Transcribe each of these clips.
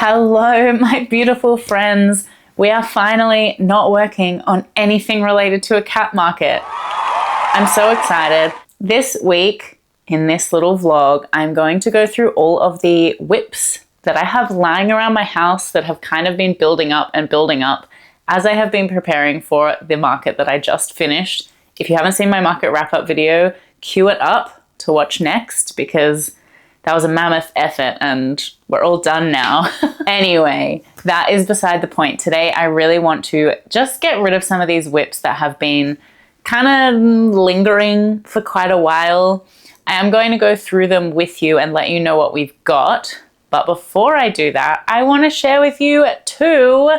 Hello, my beautiful friends. We are finally not working on anything related to a cat market. I'm so excited. This week, in this little vlog, I'm going to go through all of the whips that I have lying around my house that have kind of been building up as I have been preparing for the market that I just finished. If you haven't seen my market wrap-up video, cue it up to watch next because that was a mammoth effort and we're all done now. Anyway, that is beside the point. Today, I really want to just get rid of some of these whips that have been kind of lingering for quite a while. I am going to go through them with you and let you know what we've got. But before I do that, I want to share with you 2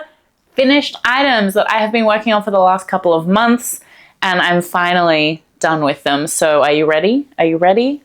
finished items that I have been working on for the last couple of months, and I'm finally done with them. So are you ready? Are you ready?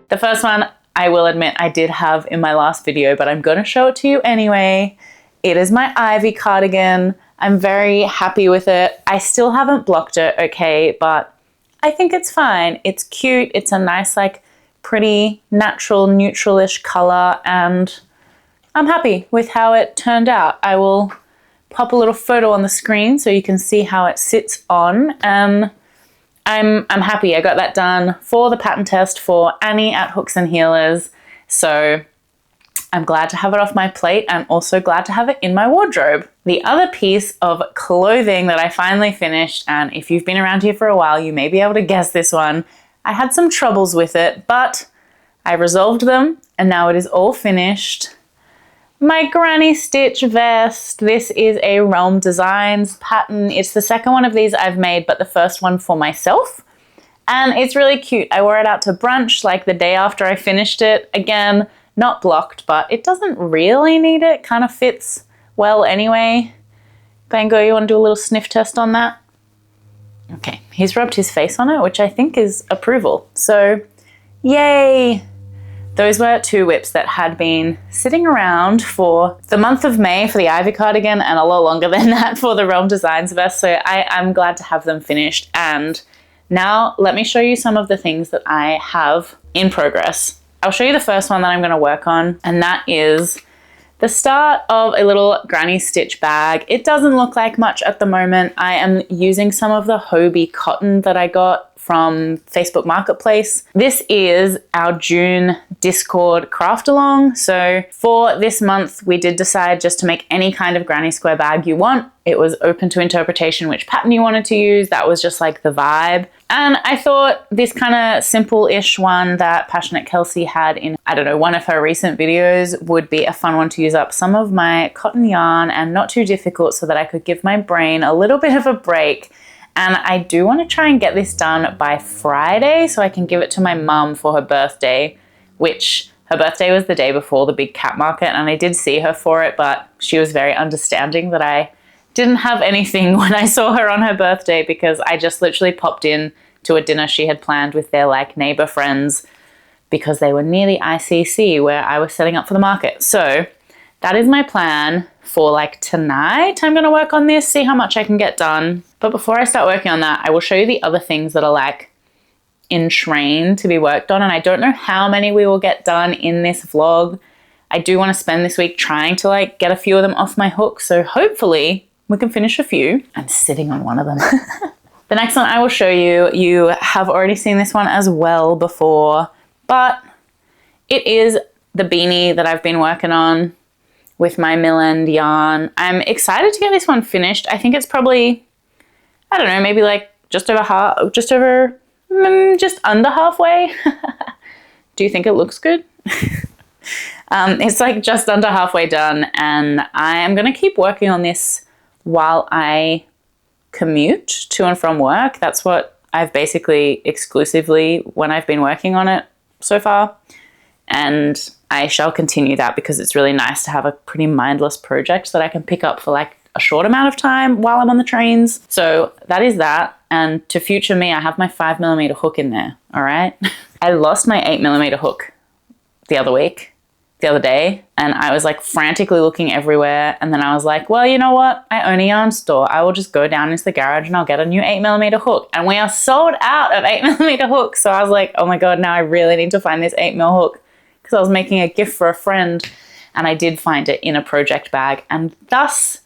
The first one, I will admit I did have in my last video, but I'm going to show it to you anyway. It is my Ivy cardigan. I'm very happy with it. I still haven't blocked it, okay, but I think it's fine. It's cute. It's a nice, like, pretty natural, neutral-ish color, and I'm happy with how it turned out. I will pop a little photo on the screen so you can see how it sits on, and I'm happy. I got that done for the pattern test for Annie at Hooks and Healers. So I'm glad to have it off my plate and also glad to have it in my wardrobe. The other piece of clothing that I finally finished, and if you've been around here for a while, you may be able to guess this one. I had some troubles with it, but I resolved them and now it is all finished. My granny stitch vest. This is a Realm Designs pattern. It's the second one of these I've made, but the first one for myself. And it's really cute. I wore it out to brunch like the day after I finished it. Again, not blocked, but it doesn't really need it. Kind of fits well anyway. Bango, you want to do a little sniff test on that? Okay, he's rubbed his face on it, which I think is approval. So, yay! Those were 2 whips that had been sitting around for the month of May for the Ivy cardigan and a lot longer than that for the Realm Designs vest. So I'm glad to have them finished. And now let me show you some of the things that I have in progress. I'll show you the first one that I'm going to work on, and that is the start of a little granny stitch bag. It doesn't look like much at the moment. I am using some of the Hobie cotton that I got from Facebook Marketplace. This is our June Discord craft along. So for this month, we did decide just to make any kind of granny square bag you want. It was open to interpretation which pattern you wanted to use. That was just like the vibe. And I thought this kind of simple-ish one that Passionate Kelsey had in, I don't know, one of her recent videos would be a fun one to use up some of my cotton yarn and not too difficult so that I could give my brain a little bit of a break. And I do want to try and get this done by Friday so I can give it to my mum for her birthday, which her birthday was the day before the big cat market, and I did see her for it, but she was very understanding that I didn't have anything when I saw her on her birthday because I just literally popped in to a dinner she had planned with their like neighbor friends because they were near the ICC where I was setting up for the market. So that is my plan for like tonight. I'm going to work on this, see how much I can get done. But before I start working on that, I will show you the other things that are like in train to be worked on. And I don't know how many we will get done in this vlog. I do want to spend this week trying to like get a few of them off my hook. So hopefully we can finish a few. I'm sitting on one of them. The next one I will show you, you have already seen this one as well before, but it is the beanie that I've been working on with my mill end yarn. I'm excited to get this one finished. I think it's probably, I don't know, maybe like just under halfway. Do you think it looks good? It's like just under halfway done, and I am gonna keep working on this while I commute to and from work. That's what I've basically exclusively when I've been working on it so far. And I shall continue that because it's really nice to have a pretty mindless project that I can pick up for like a short amount of time while I'm on the trains. So that is that. And to future me, I have my 5mm hook in there. All right. I lost my 8mm hook the other week the other day and I was like frantically looking everywhere. And then I was like, well, you know what? I own a yarn store. I will just go down into the garage and I'll get a new 8mm hook. And we are sold out of 8mm hooks. So I was like, oh my God, now I really need to find this 8mm hook because I was making a gift for a friend and I did find it in a project bag. And thus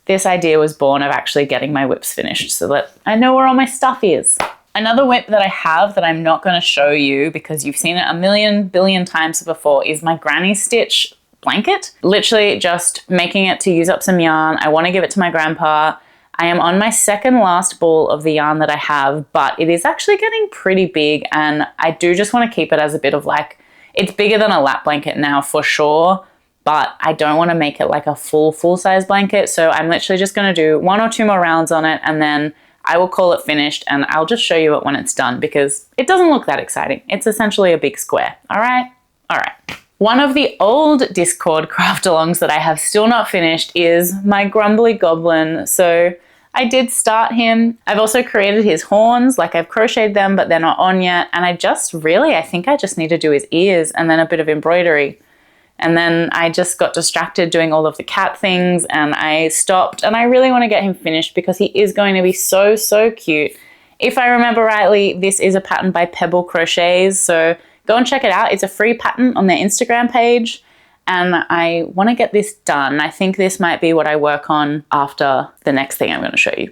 this idea was born of actually getting my whips finished so that I know where all my stuff is. Another whip that I have that I'm not going to show you because you've seen it a million billion times before is my granny stitch blanket. Literally just making it to use up some yarn. I want to give it to my grandpa. I am on my second last ball of the yarn that I have, but it is actually getting pretty big and I do just want to keep it as a bit of like, it's bigger than a lap blanket now for sure, but I don't want to make it like a full-size blanket. So I'm literally just going to do 1 or 2 more rounds on it and then I will call it finished and I'll just show you it when it's done because it doesn't look that exciting. It's essentially a big square. All right. All right. One of the old Discord craft alongs that I have still not finished is my grumbly goblin. So I did start him. I've also created his horns, like I've crocheted them, but they're not on yet. And I think I just need to do his ears and then a bit of embroidery. And then I just got distracted doing all of the cat things and I stopped and I really want to get him finished because he is going to be so, so cute. If I remember rightly, this is a pattern by Pebble Crochets. So go and check it out. It's a free pattern on their Instagram page. And I want to get this done. I think this might be what I work on after the next thing I'm going to show you.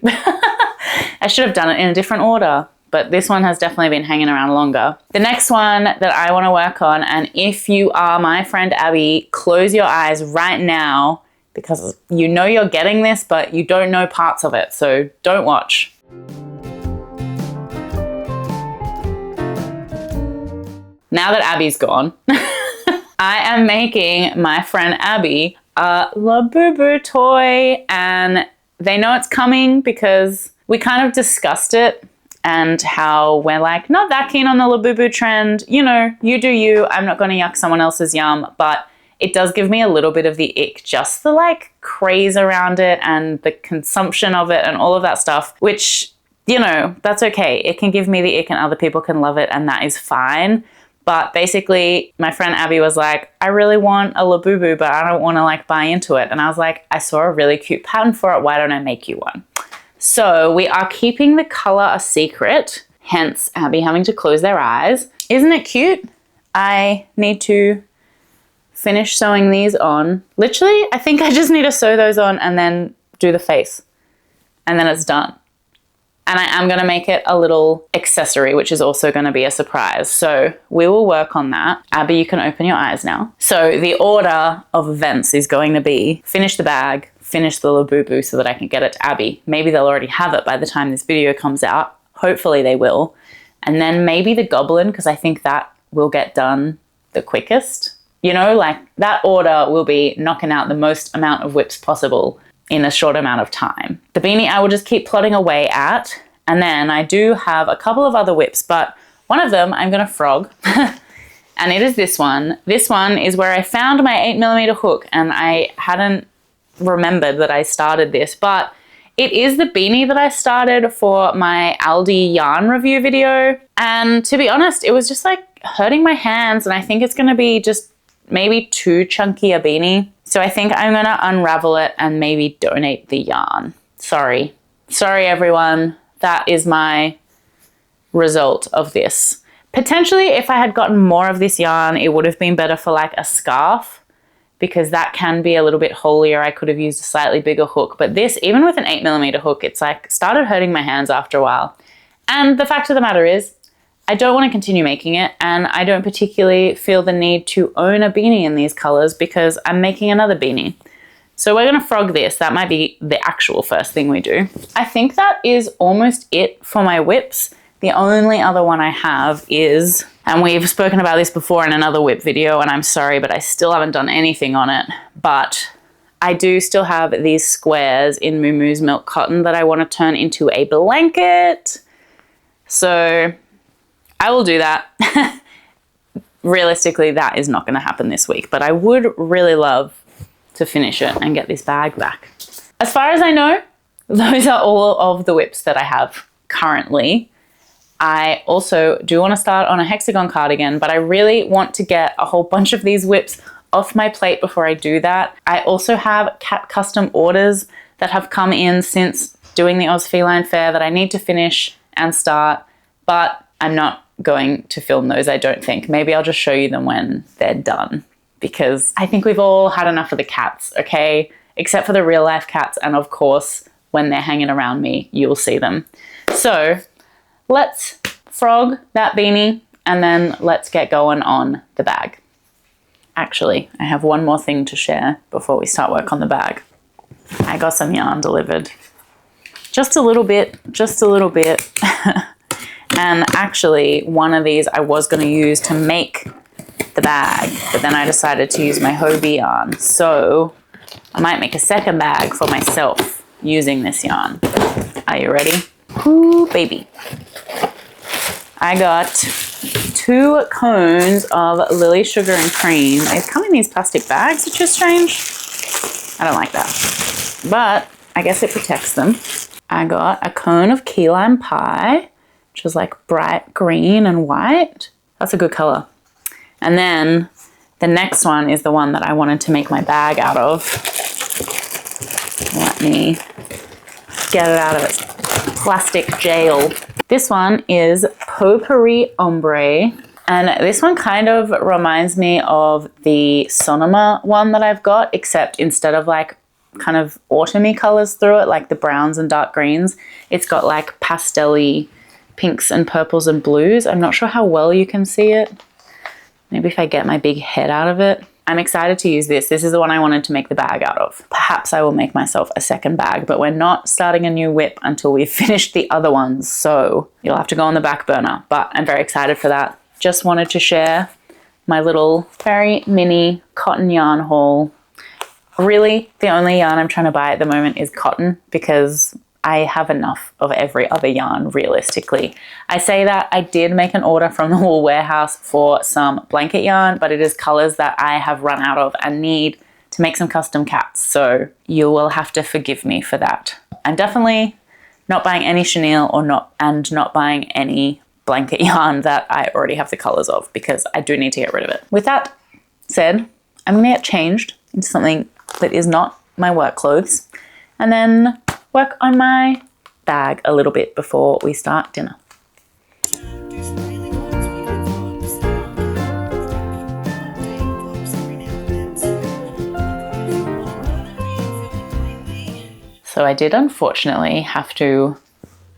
I should have done it in a different order, but this one has definitely been hanging around longer. The next one that I want to work on, and if you are my friend Abby, close your eyes right now because you know you're getting this, but you don't know parts of it, so don't watch. Now that Abby's gone, I am making my friend Abby a Labubu toy, and they know it's coming because we kind of discussed it and how we're like not that keen on the Labubu trend. You know, you do you. I'm not going to yuck someone else's yum, but it does give me a little bit of the ick, just the like craze around it and the consumption of it and all of that stuff, which, you know, that's okay. It can give me the ick and other people can love it and that is fine. But basically, my friend Abby was like, I really want a Labubu, but I don't want to like buy into it. And I was like, I saw a really cute pattern for it. Why don't I make you one? So we are keeping the color a secret, hence Abby having to close their eyes. Isn't it cute? I need to finish sewing these on. Literally, I think I just need to sew those on and then do the face. And then it's done. And I am going to make it a little accessory, which is also going to be a surprise. So we will work on that. Abby, you can open your eyes now. So the order of events is going to be finish the bag, finish the Labubu so that I can get it to Abby. Maybe they'll already have it by the time this video comes out. Hopefully they will. And then maybe the goblin, because I think that will get done the quickest. You know, like that order will be knocking out the most amount of whips possible in a short amount of time. The beanie I will just keep plodding away at. And then I do have a couple of other whips, but one of them I'm going to frog. And it is this one. This one is where I found my 8mm hook and I hadn't remembered that I started this, but it is the beanie that I started for my Aldi yarn review video. And to be honest, it was just like hurting my hands and I think it's going to be just maybe too chunky a beanie. So I think I'm going to unravel it and maybe donate the yarn. Sorry. Sorry, everyone. That is my result of this. Potentially, if I had gotten more of this yarn, it would have been better for like a scarf because that can be a little bit holier. I could have used a slightly bigger hook, but this, even with an 8mm hook, it's like started hurting my hands after a while. And the fact of the matter is, I don't want to continue making it, and I don't particularly feel the need to own a beanie in these colors because I'm making another beanie. So we're going to frog this. That might be the actual first thing we do. I think that is almost it for my whips. The only other one I have is, and we've spoken about this before in another whip video, and I'm sorry, but I still haven't done anything on it, but I do still have these squares in Moo Moo's Milk Cotton that I want to turn into a blanket. So I will do that. Realistically, that is not going to happen this week, but I would really love to finish it and get this bag back. As far as I know, those are all of the whips that I have currently. I also do want to start on a hexagon cardigan, but I really want to get a whole bunch of these whips off my plate before I do that. I also have cat custom orders that have come in since doing the Oz Feline Fair that I need to finish and start, but I'm not going to film those, I don't think. Maybe I'll just show you them when they're done, because I think we've all had enough of the cats, okay? Except for the real life cats, and of course, when they're hanging around me, you'll see them. So let's frog that beanie, and then let's get going on the bag. Actually, I have one more thing to share before we start work on the bag. I got some yarn delivered. Just a little bit, just a little bit. And actually, one of these I was going to use to make the bag, but then I decided to use my Hobie yarn. So I might make a second bag for myself using this yarn. Are you ready? Ooh, baby. I got 2 cones of Lily Sugar and Cream. They come in these plastic bags, which is strange. I don't like that, but I guess it protects them. I got a cone of key lime pie, which is like bright green and white. That's a good color. And then the next one is the one that I wanted to make my bag out of. Let me get it out of its plastic jail. This one is Potpourri Ombre. And this one kind of reminds me of the Sonoma one that I've got, except instead of like kind of autumny colors through it, like the browns and dark greens, it's got like pastel-y pinks and purples and blues. I'm not sure how well you can see it. Maybe if I get my big head out of it. I'm excited to use this. This is the one I wanted to make the bag out of. Perhaps I will make myself a second bag, but we're not starting a new whip until we've finished the other ones. So you'll have to go on the back burner, but I'm very excited for that. Just wanted to share my little very mini cotton yarn haul. Really, the only yarn I'm trying to buy at the moment is cotton because I have enough of every other yarn, realistically. I say that I did make an order from the Wool Warehouse for some blanket yarn, but it is colors that I have run out of and need to make some custom cats. So you will have to forgive me for that. I'm definitely not buying any chenille not buying any blanket yarn that I already have the colors of, because I do need to get rid of it. With that said, I'm gonna get changed into something that is not my work clothes, and then work on my bag a little bit before we start dinner. So I did unfortunately have to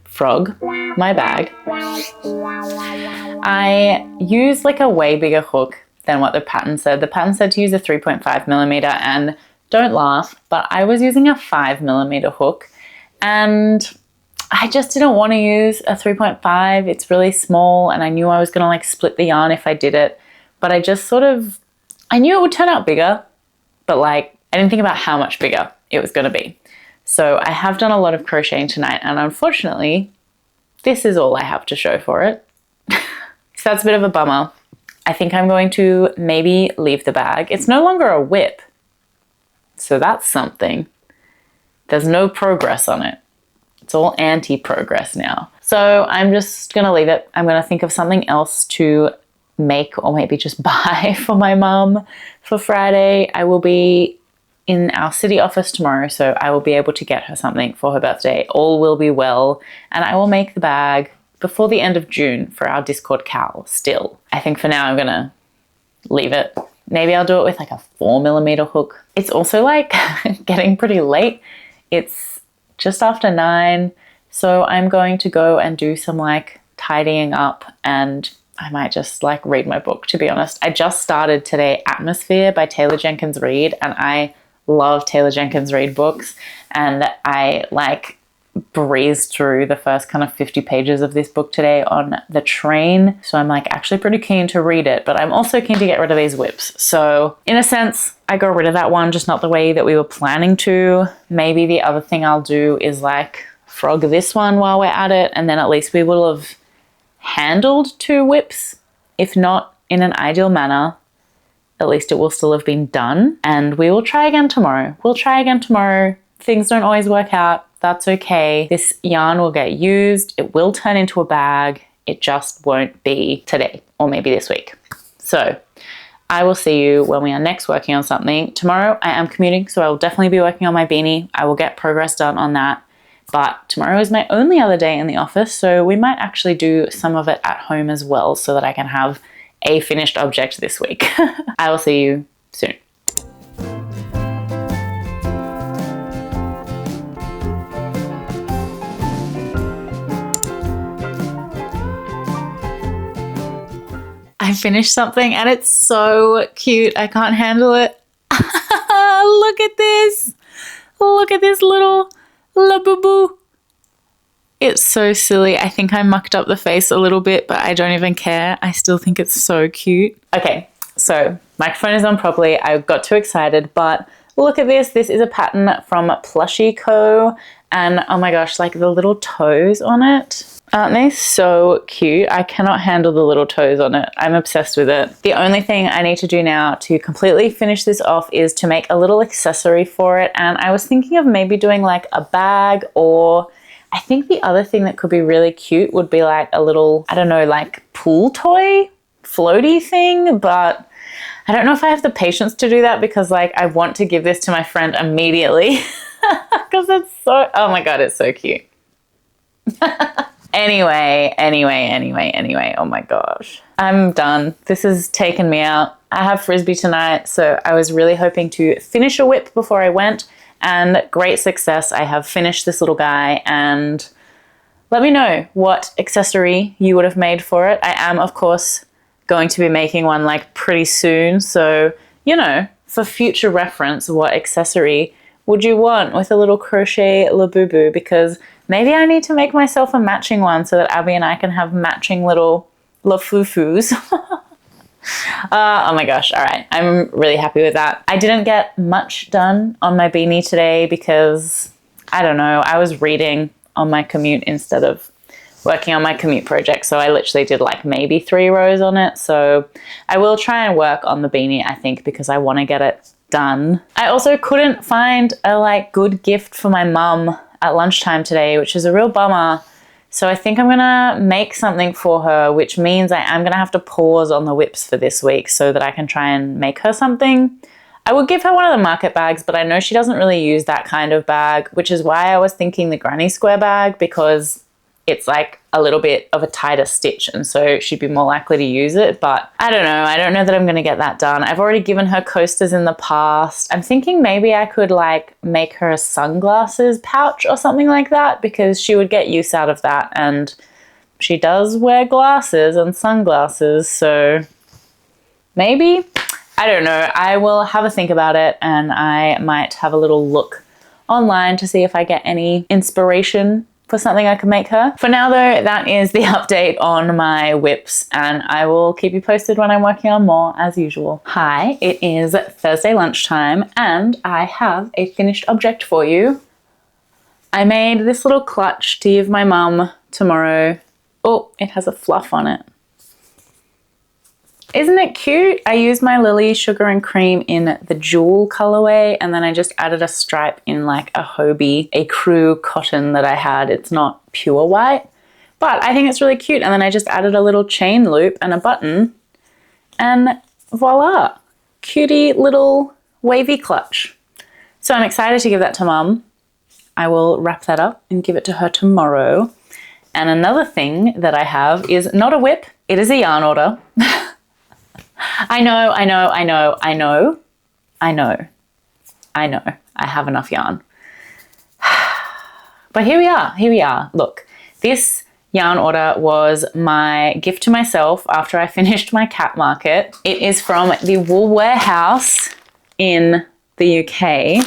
frog my bag. I used like a way bigger hook than what the pattern said. The pattern said to use a 3.5mm, and don't laugh, but I was using a 5mm hook, and I just didn't want to use a 3.5. It's really small, and I knew I was gonna like split the yarn if I did it, but I just I knew it would turn out bigger, but like I didn't think about how much bigger it was gonna be. So I have done a lot of crocheting tonight, and unfortunately, this is all I have to show for it. So that's a bit of a bummer. I think I'm going to maybe leave the bag. It's no longer a whip, so that's something. There's no progress on it. It's all anti-progress now. So I'm just gonna leave it. I'm gonna think of something else to make, or maybe just buy for my mum for Friday. I will be in our city office tomorrow, so I will be able to get her something for her birthday. All will be well, and I will make the bag before the end of June for our Discord Cal still. I think for now I'm gonna leave it. Maybe I'll do it with like a 4mm hook. It's also like getting pretty late. It's just after 9, so I'm going to go and do some like tidying up, and I might just like read my book, to be honest. I just started today Atmosphere by Taylor Jenkins Reid, and I love Taylor Jenkins Reid books, and I like breezed through the first kind of 50 pages of this book today on the train. So I'm like actually pretty keen to read it, but I'm also keen to get rid of these whips. So in a sense, I got rid of that one, just not the way that we were planning to. Maybe the other thing I'll do is like frog this one while we're at it, and then at least we will have handled 2 whips. If not in an ideal manner, at least it will still have been done, and we will try again tomorrow. We'll try again tomorrow. Things don't always work out. That's okay. This yarn will get used. It will turn into a bag. It just won't be today, or maybe this week. So I will see you when we are next working on something. Tomorrow I am commuting, so I will definitely be working on my beanie. I will get progress done on that. But tomorrow is my only other day in the office, so we might actually do some of it at home as well so that I can have a finished object this week. I will see you soon. I finished something and it's so cute. I can't handle it. Look at this. Look at this little la-boo-boo. It's so silly. I think I mucked up the face a little bit, but I don't even care. I still think it's so cute. Okay, so microphone is on properly. I got too excited, but look at this. This is a pattern from Plushie Co. And oh my gosh, like the little toes on it. Aren't they so cute? I cannot handle the little toes on it. I'm obsessed with it. The only thing I need to do now to completely finish this off is to make a little accessory for it. And I was thinking of maybe doing like a bag, or I think the other thing that could be really cute would be like a little, I don't know, like pool toy floaty thing, but I don't know if I have the patience to do that because like I want to give this to my friend immediately because it's so, oh my God, it's so cute. Anyway, oh my gosh. I'm done. This has taken me out. I have Frisbee tonight, so I was really hoping to finish a whip before I went, and great success. I have finished this little guy, and let me know what accessory you would have made for it. I am, of course, going to be making one like pretty soon, so, you know, for future reference, what accessory would you want with a little crochet la-boo-boo? Because maybe I need to make myself a matching one so that Abby and I can have matching little la-foo-foos. Oh my gosh, all right. I'm really happy with that. I didn't get much done on my beanie today because, I don't know, I was reading on my commute instead of working on my commute project. So I literally did like maybe 3 rows on it. So I will try and work on the beanie, I think, because I want to get it done. I also couldn't find a like good gift for my mum at lunchtime today, which is a real bummer. So I think I'm gonna make something for her, which means I am gonna have to pause on the whips for this week so that I can try and make her something. I would give her one of the market bags, but I know she doesn't really use that kind of bag, which is why I was thinking the granny square bag, because it's like a little bit of a tighter stitch, and so she'd be more likely to use it. But I don't know that I'm gonna get that done. I've already given her coasters in the past. I'm thinking maybe I could like make her a sunglasses pouch or something like that, because she would get use out of that, and she does wear glasses and sunglasses, so maybe, I don't know. I will have a think about it, and I might have a little look online to see if I get any inspiration for something I can make her. For now though, that is the update on my whips, and I will keep you posted when I'm working on more as usual. Hi, it is Thursday lunchtime and I have a finished object for you. I made this little clutch to give my mum tomorrow. Oh, it has a fluff on it. Isn't it cute? I used my Lily Sugar and Cream in the jewel colorway, and then I just added a stripe in like a Hobie, a crew cotton that I had. It's not pure white, but I think it's really cute. And then I just added a little chain loop and a button, and voila, cutie little wavy clutch. So I'm excited to give that to Mum. I will wrap that up and give it to her tomorrow. And another thing that I have is not a whip, it is a yarn order. I know. I have enough yarn. But here we are. Look, this yarn order was my gift to myself after I finished my cat market. It is from the Wool Warehouse in the UK,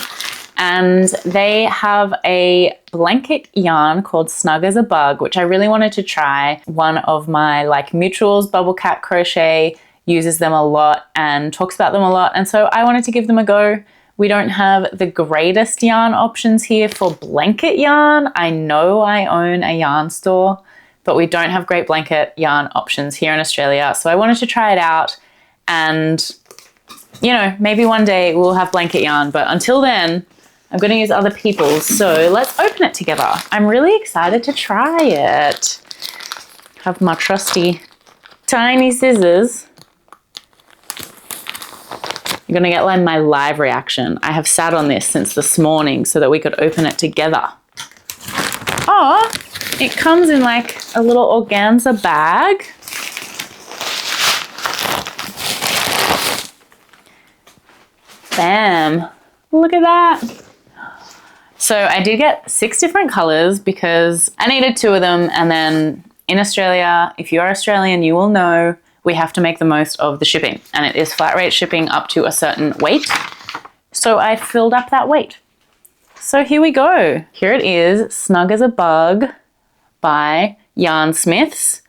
and they have a blanket yarn called Snug as a Bug, which I really wanted to try. One of my like mutuals, Bubble Cat Crochet, uses them a lot and talks about them a lot, and so I wanted to give them a go. We don't have the greatest yarn options here for blanket yarn. I know I own a yarn store, but we don't have great blanket yarn options here in Australia, so I wanted to try it out, and you know, maybe one day we'll have blanket yarn, but until then I'm going to use other people's. So let's open it together. I'm really excited to try it. Have my trusty tiny scissors. You're gonna get like my live reaction. I have sat on this since this morning so that we could open it together. Oh, it comes in like a little organza bag. Bam, look at that. So I did get 6 different colors because I needed 2 of them, and then in Australia, if you're Australian, you will know we have to make the most of the shipping, and it is flat rate shipping up to a certain weight. So I filled up that weight. So here we go. Here it is, Snug as a Bug by Yarn Smiths,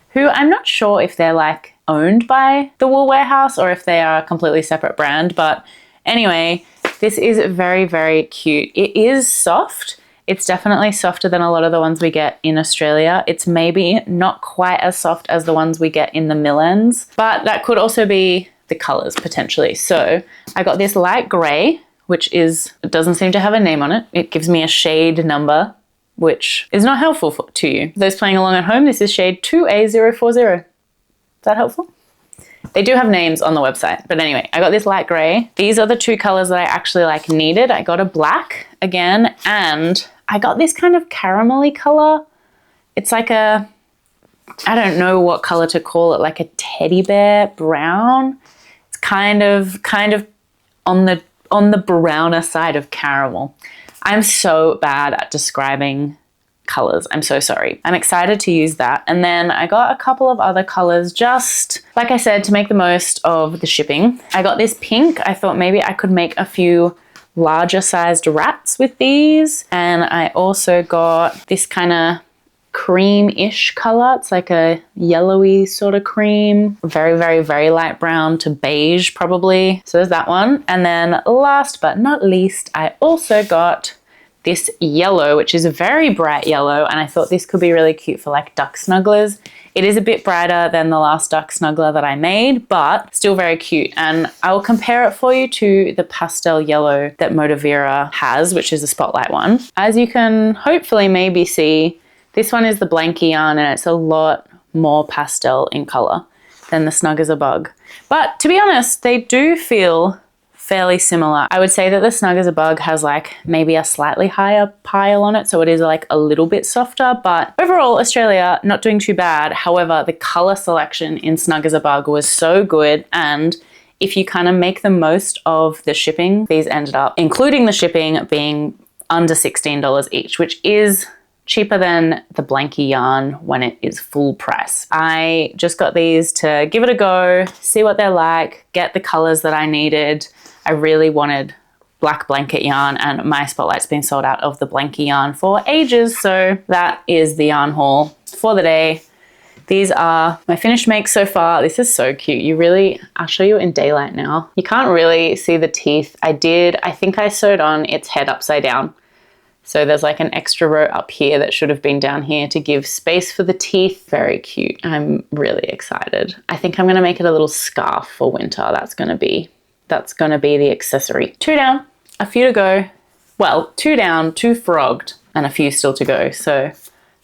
who I'm not sure if they're like owned by the Wool Warehouse or if they are a completely separate brand, but anyway, this is very, very cute. It is soft. It's definitely softer than a lot of the ones we get in Australia. It's maybe not quite as soft as the ones we get in the Millens, but that could also be the colors potentially. So I got this light gray, which it doesn't seem to have a name on it. It gives me a shade number, which is not helpful to you. Those playing along at home, this is shade 2A040. Is that helpful? They do have names on the website, but anyway, I got this light gray. These are the 2 colors that I actually like needed. I got a black again, and I got this kind of caramelly color. It's like I don't know what color to call it, like a teddy bear brown. It's kind of on the browner side of caramel. I'm so bad at describing colors. I'm so sorry. I'm excited to use that. And then I got a couple of other colors, just like I said, to make the most of the shipping. I got this pink. I thought maybe I could make a few larger sized rats with these. And I also got this kind of cream-ish color. It's like a yellowy sort of cream. Very, very, very light brown to beige probably. So there's that one. And then last but not least, I also got this yellow, which is a very bright yellow, and I thought this could be really cute for like duck snugglers. It is a bit brighter than the last duck snuggler that I made, but still very cute. And I will compare it for you to the pastel yellow that Motivera has, which is the spotlight one. As you can hopefully maybe see, this one is the blanky yarn, and it's a lot more pastel in color than the Snug as a Bug. But to be honest, they do feel fairly similar. I would say that the Snug as a Bug has like maybe a slightly higher pile on it, so it is like a little bit softer, but overall Australia not doing too bad. However, the color selection in Snug as a Bug was so good, and if you kind of make the most of the shipping, these ended up, including the shipping, being under $16 each, which is cheaper than the blanky yarn when it is full price. I just got these to give it a go, see what they're like, get the colors that I needed. I really wanted black blanket yarn, and my Spotlight's been sold out of the blanky yarn for ages, so that is the yarn haul for the day. These are my finished makes so far. This is so cute. I'll show you in daylight now. You can't really see the teeth. I think I sewed on its head upside down. So there's like an extra row up here that should have been down here to give space for the teeth. Very cute. I'm really excited. I think I'm gonna make it a little scarf for winter. That's gonna be the accessory. 2 down, a few to go. Well, 2 down, 2 frogged, and a few still to go. So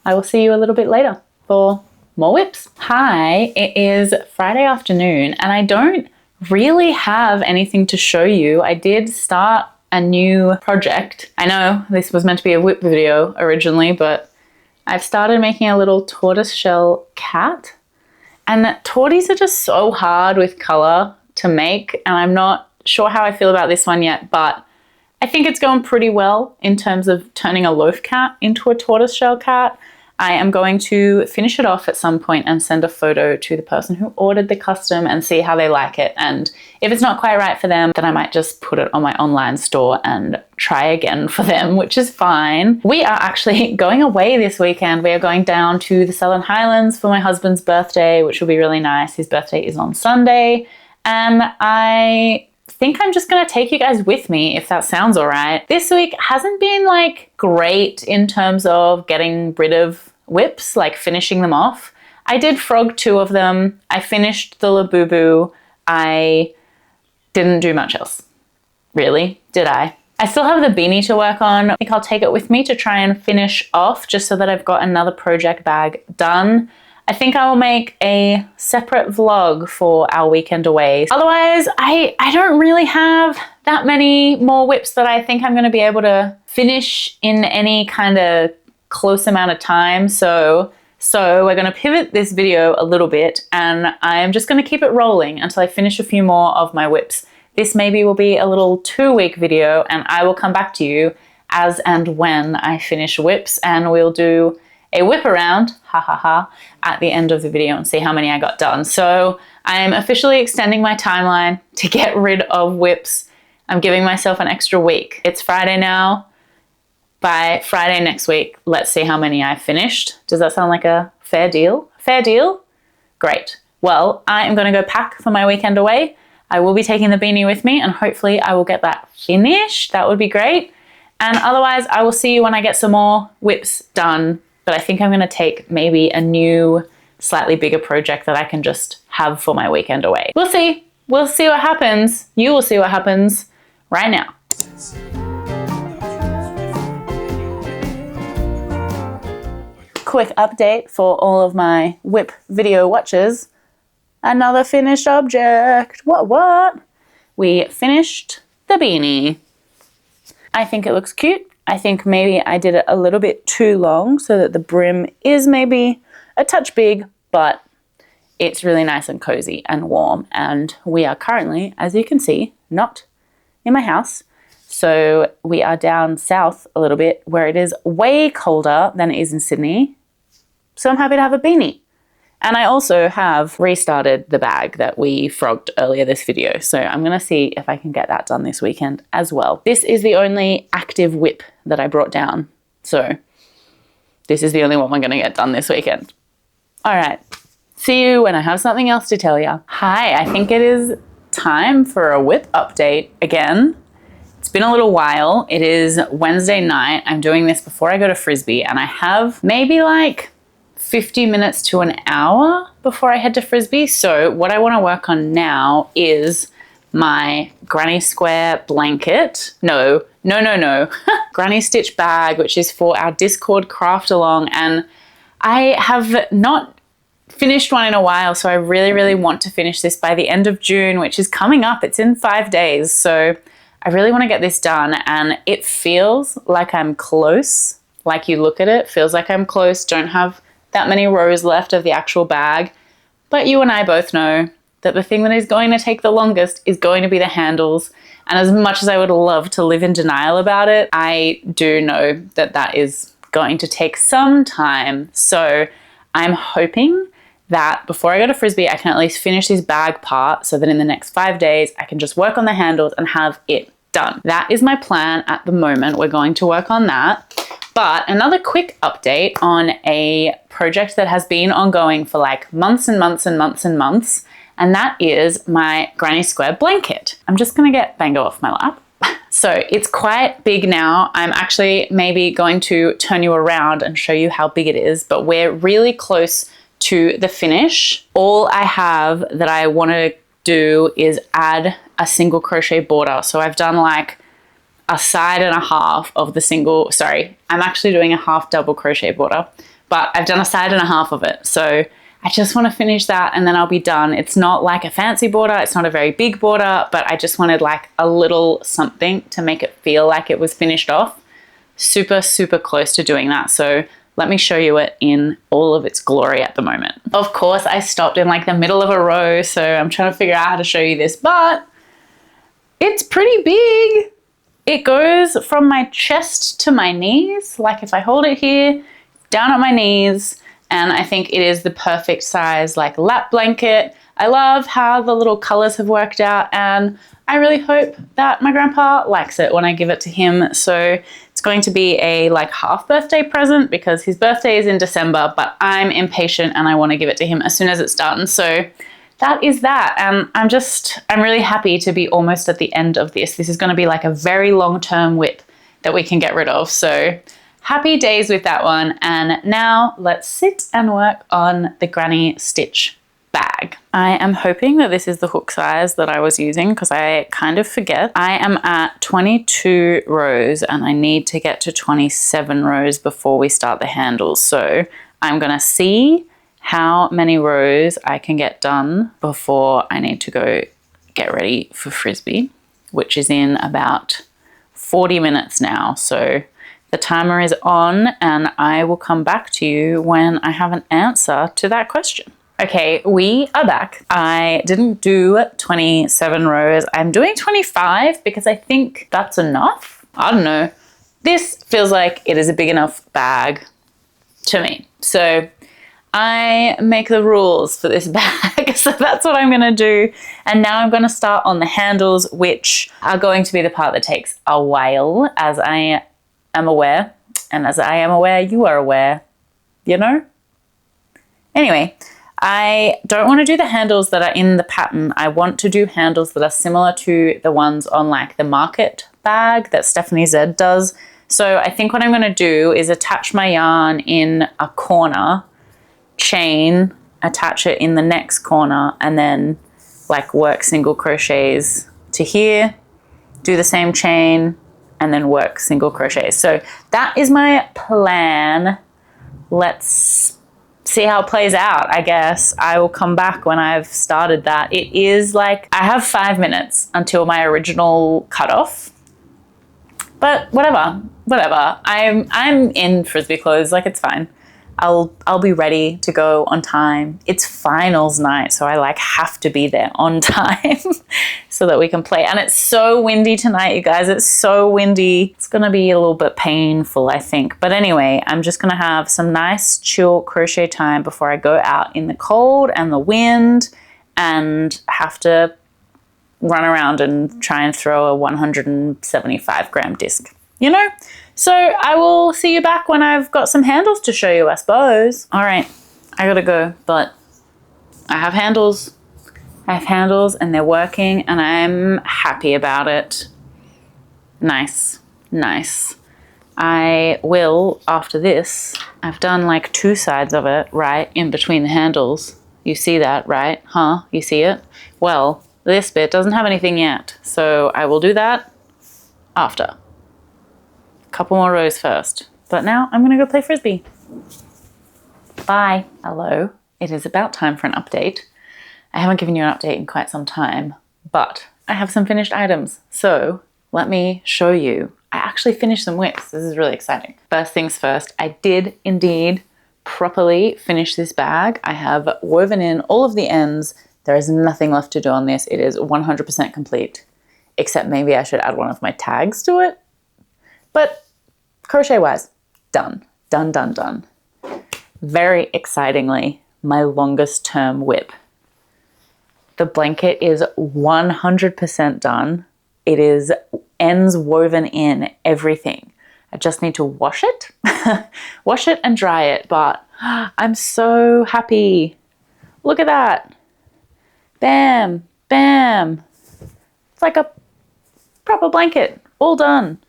I will see you a little bit later for more whips. Hi, it is Friday afternoon, and I don't really have anything to show you. I did start a new project. I know this was meant to be a whip video originally, but I've started making a little tortoiseshell cat. And torties are just so hard with color to make, and I'm not sure how I feel about this one yet, but I think it's going pretty well in terms of turning a loaf cat into a tortoiseshell cat. I am going to finish it off at some point and send a photo to the person who ordered the custom and see how they like it. And if it's not quite right for them, then I might just put it on my online store and try again for them, which is fine. We are actually going away this weekend. We are going down to the Southern Highlands for my husband's birthday, which will be really nice. His birthday is on Sunday. And I think I'm just gonna take you guys with me, if that sounds all right. This week hasn't been like great in terms of getting rid of whips, like finishing them off. I did frog 2 of them. I finished the Labubu. I didn't do much else. Really, did I? I still have the beanie to work on. I think I'll take it with me to try and finish off, just so that I've got another project bag done. I think I will make a separate vlog for our weekend away. Otherwise, I don't really have that many more whips that I think I'm going to be able to finish in any kind of close amount of time. So we're going to pivot this video a little bit, and I'm just going to keep it rolling until I finish a few more of my whips. This maybe will be a little 2-week video, and I will come back to you as and when I finish whips, and we'll do a whip around, at the end of the video and see how many I got done. So I'm officially extending my timeline to get rid of whips. I'm giving myself an extra week. It's Friday now. By Friday next week, let's see how many I've finished. Does that sound like a fair deal? Fair deal? Great. Well, I am going to go pack for my weekend away. I will be taking the beanie with me, and hopefully I will get that finished. That would be great. And otherwise, I will see you when I get some more whips done. But I think I'm going to take maybe a new, slightly bigger project that I can just have for my weekend away. We'll see. We'll see what happens. You will see what happens right now. Quick update for all of my whip video watchers. Another finished object. What? We finished the beanie. I think it looks cute. I think maybe I did it a little bit too long so that the brim is maybe a touch big, but it's really nice and cozy and warm. And we are currently, as you can see, not in my house. So we are down south a little bit where it is way colder than it is in Sydney. So I'm happy to have a beanie. And I also have restarted the bag that we frogged earlier this video. So I'm going to see if I can get that done this weekend as well. This is the only active whip that I brought down. So this is the only one I'm going to get done this weekend. All right. See you when I have something else to tell you. Hi, I think it is time for a whip update again. It's been a little while. It is Wednesday night. I'm doing this before I go to Frisbee, and I have maybe like 50 minutes to an hour before I head to Frisbee. So what I want to work on now is my granny square blanket. No. Granny stitch bag, which is for our Discord craft along. And I have not finished one in a while. So I really want to finish this by the end of June, which is coming up. It's in 5 days. So I really want to get this done, and it feels like I'm close. Like you look at it, feels like I'm close. Don't have that many rows left of the actual bag, but you and I both know that the thing that is going to take the longest is going to be the handles. And as much as I would love to live in denial about it, I do know that that is going to take some time. So I'm hoping that before I go to Frisbee, I can at least finish this bag part so that in the next 5 days, I can just work on the handles and have it done. That is my plan at the moment. We're going to work on that. But another quick update on a project that has been ongoing for like months and months, and that is my granny square blanket. I'm just gonna get Bango off my lap. So it's quite big now. I'm actually maybe going to turn you around and show you how big it is, but we're really close to the finish. All I have that I want to do is add a single crochet border. So I've done like a side and a half of the single, sorry, I'm actually doing a half double crochet border, but I've done a side and a half of it. So I just want to finish that and then I'll be done. It's not like a fancy border. It's not a very big border, but I just wanted like a little something to make it feel like it was finished off. Super close to doing that. So let me show you it in all of its glory at the moment. Of course, I stopped in like the middle of a row, so I'm trying to figure out how to show you this, but it's pretty big. It goes from my chest to my knees. Like if I hold it here, down at my knees, and I think it is the perfect size like lap blanket. I love how the little colors have worked out, and I really hope that my grandpa likes it when I give it to him. So it's going to be a like half birthday present because his birthday is in December, but I'm impatient and I want to give it to him as soon as it's done. So that is that. And I'm really happy to be almost at the end of this. This is going to be like a very long-term whip that we can get rid of. So happy days with that one. And now let's sit and work on the granny stitch bag. I am hoping that this is the hook size that I was using because I kind of forget. I am at 22 rows and I need to get to 27 rows before we start the handles. So I'm going to see how many rows I can get done before I need to go get ready for Frisbee, which is in about 40 minutes now. So the timer is on and I will come back to you when I have an answer to that question. Okay, we are back. I didn't do 27 rows. I'm doing 25 because I think that's enough. I don't know. This feels like it is a big enough bag to me. So I make the rules for this bag. So that's what I'm gonna do. And now I'm gonna start on the handles, which are going to be the part that takes a while, as I am aware. And as I am aware, you are aware, you know? Anyway, I don't want to do the handles that are in the pattern. I want to do handles that are similar to the ones on like the market bag that Stephanie Z does. So I think what I'm going to do is attach my yarn in a corner, chain, attach it in the next corner, and then like work single crochets to here, do the same chain, and then work single crochets. So that is my plan. Let's see how it plays out, I guess. I will come back when I've started that. It is like, I have 5 minutes until my original cutoff, but whatever. I'm in Frisbee clothes, like it's fine. I'll be ready to go on time. It's finals night, so I like have to be there on time so that we can play. And it's so windy tonight, you guys. It's so windy. It's gonna be a little bit painful, I think. But anyway, I'm just gonna have some nice chill crochet time before I go out in the cold and the wind and have to run around and try and throw a 175 gram disc, you know? So I will see you back when I've got some handles to show you, I suppose. All right, I gotta go, but I have handles. And they're working and I'm happy about it. Nice, nice. I will, after this, I've done like 2 sides of it, right, in between the handles. You see that, right? Huh? You see it? Well, this bit doesn't have anything yet, so I will do that after. Couple more rows first. But now I'm gonna go play Frisbee. Bye. Hello. It is about time for an update. I haven't given you an update in quite some time, but I have some finished items. So let me show you. I actually finished some whips. This is really exciting. First things first, I did indeed properly finish this bag. I have woven in all of the ends. There is nothing left to do on this. It is 100% complete, except maybe I should add one of my tags to it. But crochet wise, done. Very excitingly, my longest term whip. The blanket is 100% done. It is ends woven in, everything. I just need to wash it, wash it and dry it, but I'm so happy. Look at that. Bam, bam. It's like a proper blanket, all done.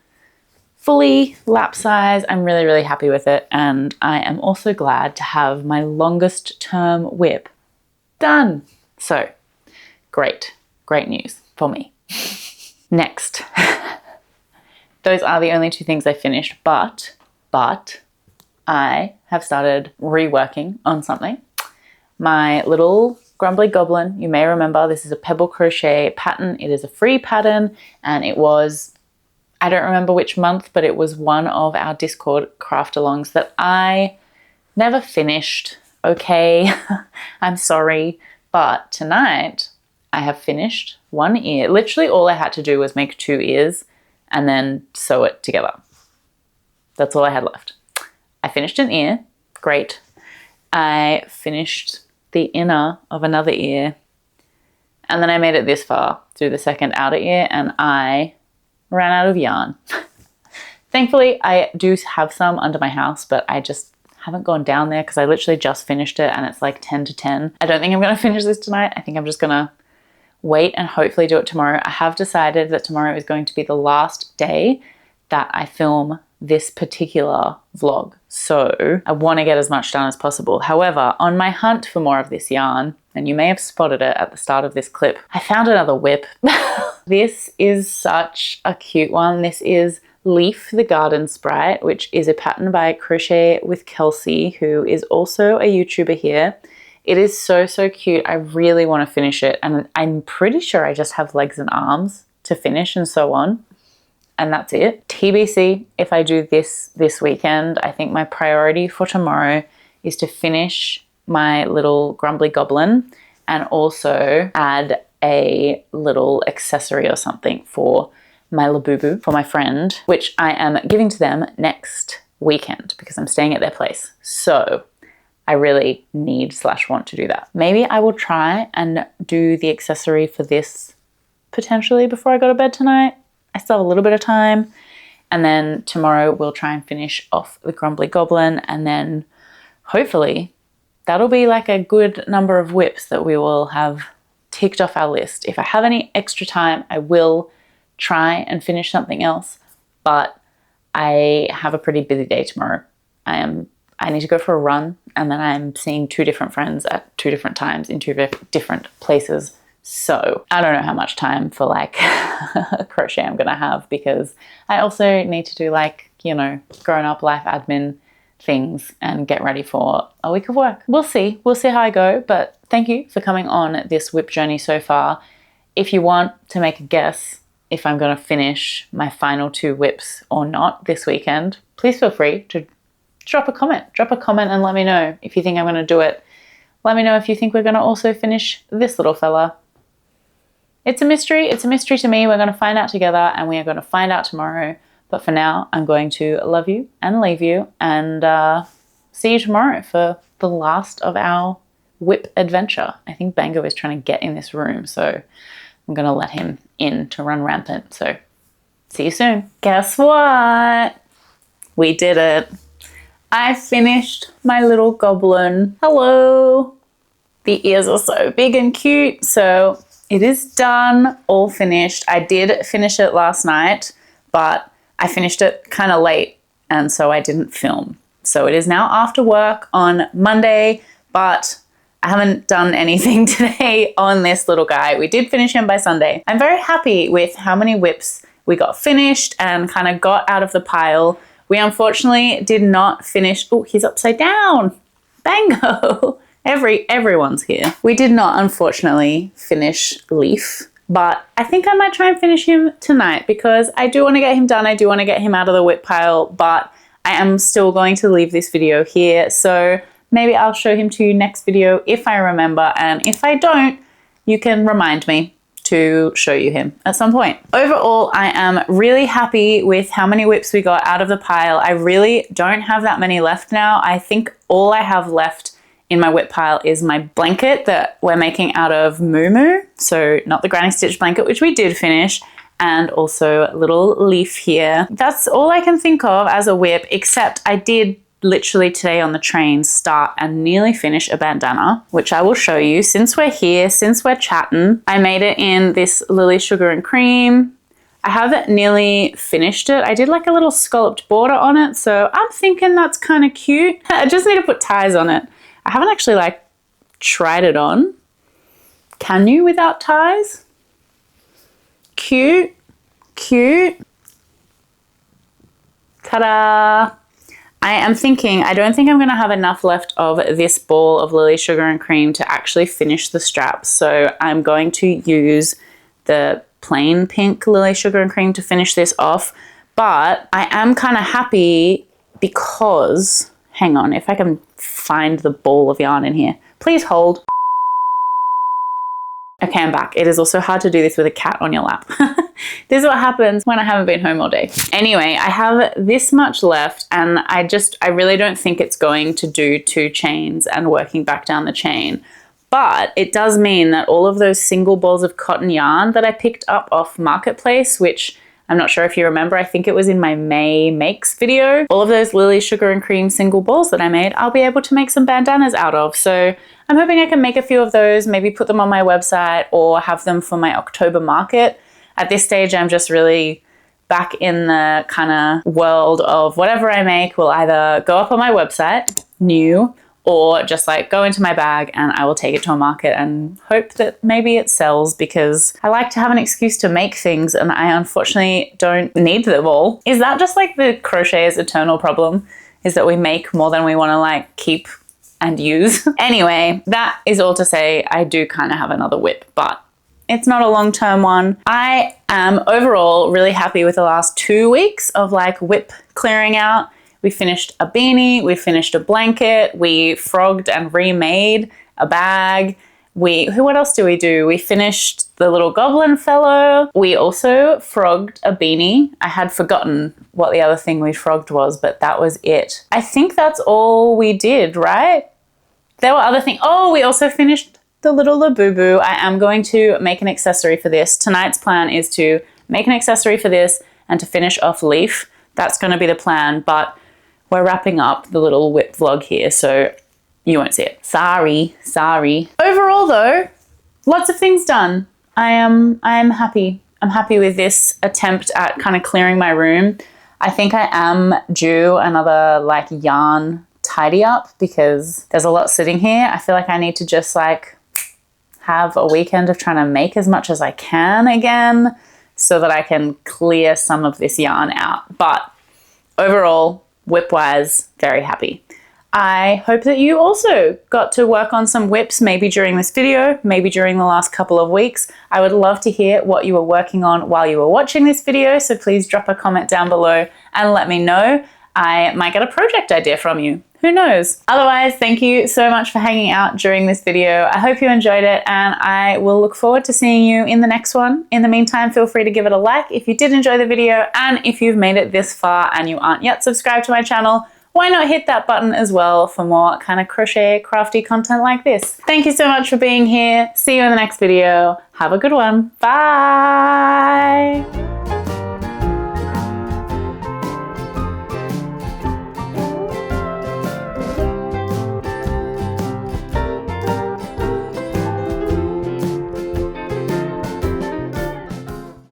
Fully lap size. I'm really happy with it. And I am also glad to have my longest term whip done. So great news for me. Next, those are the only 2 things I finished, but I have started reworking on something. My little Grumbly Goblin, you may remember, this is a pebble crochet pattern. It is a free pattern and it was, I don't remember which month, but it was one of our Discord craft alongs that I never finished. Okay, I'm sorry, but tonight I have finished 1 ear. Literally all I had to do was make 2 ears and then sew it together. That's all I had left. I finished an ear, great. I finished the inner of another ear and then I made it this far through the second outer ear and I ran out of yarn. Thankfully, I do have some under my house, but I just haven't gone down there because I literally just finished it and it's like 10 to 10. I don't think I'm going to finish this tonight. I think I'm just going to wait and hopefully do it tomorrow. I have decided that tomorrow is going to be the last day that I film this particular vlog. So I want to get as much done as possible. However, on my hunt for more of this yarn, and you may have spotted it at the start of this clip, I found another whip. This is such a cute one. This is Leaf the Garden Sprite, which is a pattern by Crochet with Kelsey, who is also a YouTuber here. It is so, so cute. I really want to finish it. And I'm pretty sure I just have legs and arms to finish and so on. And that's it. TBC, if I do this weekend, I think my priority for tomorrow is to finish my little grumbly goblin and also add a little accessory or something for my Labubu, for my friend, which I am giving to them next weekend because I'm staying at their place. So I really need / want to do that. Maybe I will try and do the accessory for this potentially before I go to bed tonight. I still have a little bit of time. And then tomorrow we'll try and finish off the grumbly goblin, and then hopefully that'll be like a good number of whips that we will have ticked off our list. If I have any extra time, I will try and finish something else, but I have a pretty busy day tomorrow. I need to go for a run, and then I'm seeing 2 different friends at 2 different times in 2 different places. So I don't know how much time for like crochet I'm gonna have, because I also need to do like, you know, grown up life admin things and get ready for a week of work. We'll see how I go, but thank you for coming on this whip journey so far. If you want to make a guess if I'm gonna finish my final 2 whips or not this weekend, please feel free to drop a comment and let me know if you think I'm gonna do it. Let me know if you think we're gonna also finish this little fella. It's a mystery to me. We're gonna find out together, and we are gonna find out tomorrow. But for now, I'm going to love you and leave you, and see you tomorrow for the last of our whip adventure. I think Bango is trying to get in this room, so I'm gonna let him in to run rampant. So see you soon. Guess what? We did it. I finished my little goblin. Hello. The ears are so big and cute. So it is done, all finished. I did finish it last night, but I finished it kind of late, and so I didn't film. So it is now after work on Monday, but I haven't done anything today on this little guy. We did finish him by Sunday. I'm very happy with how many whips we got finished and kind of got out of the pile. We unfortunately did not finish. Oh, he's upside down. Bango. Everyone's here. We did not, unfortunately, finish Leaf, but I think I might try and finish him tonight because I do want to get him done. I do want to get him out of the whip pile, but I am still going to leave this video here. So maybe I'll show him to you next video if I remember, and if I don't, you can remind me to show you him at some point. Overall, I am really happy with how many whips we got out of the pile. I really don't have that many left now. I think all I have left in my whip pile is my blanket that we're making out of Moo. So not the granny stitch blanket, which we did finish, and also a little leaf here. That's all I can think of as a whip, except I did literally today on the train start and nearly finish a bandana, which I will show you since we're here, since we're chatting. I made it in this Lily Sugar and Cream. I haven't nearly finished it. I did like a little scalloped border on it, so I'm thinking that's kind of cute. I just need to put ties on it. I haven't actually like tried it on. Can you without ties? Cute, cute. Ta-da! I am thinking, I don't think I'm going to have enough left of this ball of Lily Sugar and Cream to actually finish the straps. So I'm going to use the plain pink Lily Sugar and Cream to finish this off. But I am kind of happy because, hang on, if I can find the ball of yarn in here. Please hold. Okay, I'm back. It is also hard to do this with a cat on your lap. This is what happens when I haven't been home all day. Anyway, I have this much left, and I really don't think it's going to do 2 chains and working back down the chain. But it does mean that all of those single balls of cotton yarn that I picked up off Marketplace, which I'm not sure if you remember, I think it was in my May Makes video. All of those Lily Sugar and Cream single balls that I made, I'll be able to make some bandanas out of. So I'm hoping I can make a few of those, maybe put them on my website or have them for my October market. At this stage, I'm just really back in the kind of world of whatever I make will either go up on my website, new, or just like go into my bag and I will take it to a market and hope that maybe it sells, because I like to have an excuse to make things and I unfortunately don't need them all. Is that just like the crochet's eternal problem? Is that we make more than we want to like keep and use? Anyway, that is all to say I do kind of have another whip, but it's not a long-term one. I am overall really happy with the last 2 weeks of like whip clearing out. We finished a beanie, we finished a blanket, we frogged and remade a bag. What else do? We finished the little goblin fellow. We also frogged a beanie. I had forgotten what the other thing we frogged was, but that was it. I think that's all we did, right? There were other things. Oh, we also finished the little Labubu. I am going to make an accessory for this. Tonight's plan is to make an accessory for this and to finish off Leaf. That's going to be the plan, but we're wrapping up the little whip vlog here, so you won't see it. Sorry. Overall though, lots of things done. I am happy. I'm happy with this attempt at kind of clearing my room. I think I am due another like yarn tidy up because there's a lot sitting here. I feel like I need to just like have a weekend of trying to make as much as I can again so that I can clear some of this yarn out. But overall, whip-wise, very happy. I hope that you also got to work on some whips, maybe during this video, maybe during the last couple of weeks. I would love to hear what you were working on while you were watching this video, so please drop a comment down below and let me know. I might get a project idea from you. Who knows? Otherwise, thank you so much for hanging out during this video. I hope you enjoyed it and I will look forward to seeing you in the next one. In the meantime, feel free to give it a like if you did enjoy the video, and if you've made it this far and you aren't yet subscribed to my channel, why not hit that button as well for more kind of crochet crafty content like this. Thank you so much for being here. See you in the next video. Have a good one. Bye.